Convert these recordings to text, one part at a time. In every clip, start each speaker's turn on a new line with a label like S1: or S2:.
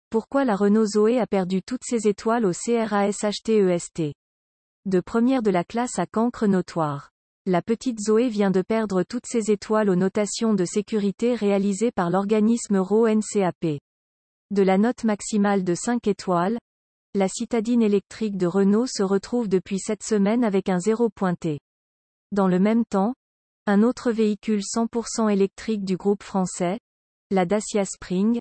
S1: Pourquoi la Renault Zoé a perdu toutes ses étoiles au CRASHTEST. De première de la classe à cancre notoire. La petite Zoé vient de perdre toutes ses étoiles aux notations de sécurité réalisées par l'organisme Euro NCAP. De la note maximale de 5 étoiles, la citadine électrique de Renault se retrouve depuis cette semaine avec un 0 pointé. Dans le même temps, un autre véhicule 100% électrique du groupe français, la Dacia Spring,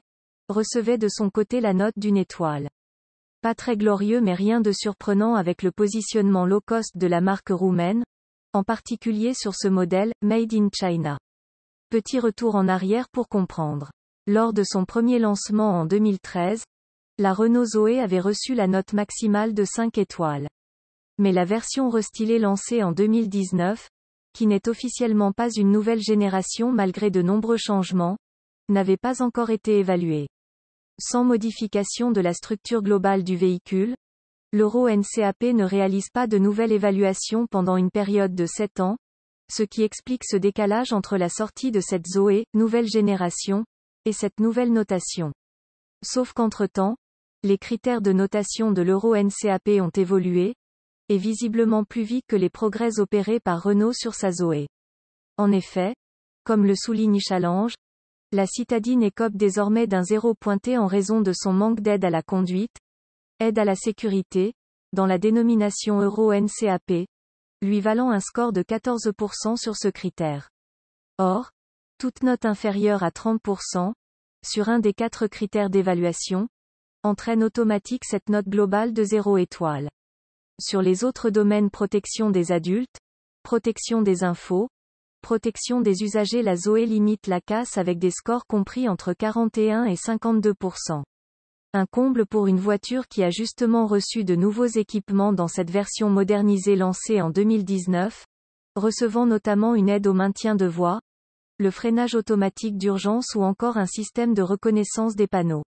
S1: recevait de son côté la note d'1 étoile. Pas très glorieux mais rien de surprenant avec le positionnement low cost de la marque roumaine, en particulier sur ce modèle, Made in China. Petit retour en arrière pour comprendre. Lors de son premier lancement en 2013, la Renault Zoé avait reçu la note maximale de 5 étoiles. Mais la version restylée lancée en 2019, qui n'est officiellement pas une nouvelle génération malgré de nombreux changements, n'avait pas encore été évaluée. Sans modification de la structure globale du véhicule, l'Euro NCAP ne réalise pas de nouvelle évaluation pendant une période de 7 ans, ce qui explique ce décalage entre la sortie de cette Zoé, nouvelle génération, et cette nouvelle notation. Sauf qu'entre-temps, les critères de notation de l'Euro NCAP ont évolué, et visiblement plus vite que les progrès opérés par Renault sur sa Zoé. En effet, comme le souligne Challenge, la citadine écope désormais d'un 0 pointé en raison de son manque d'aide à la conduite, aide à la sécurité, dans la dénomination Euro NCAP, lui valant un score de 14% sur ce critère. Or, toute note inférieure à 30%, sur un des 4 critères d'évaluation, entraîne automatique cette note globale de 0 étoile. Sur les autres domaines protection des adultes, protection des infos, protection des usagers, la Zoé limite la casse avec des scores compris entre 41 et 52%. Un comble pour une voiture qui a justement reçu de nouveaux équipements dans cette version modernisée lancée en 2019, recevant notamment une aide au maintien de voie, le freinage automatique d'urgence ou encore un système de reconnaissance des panneaux.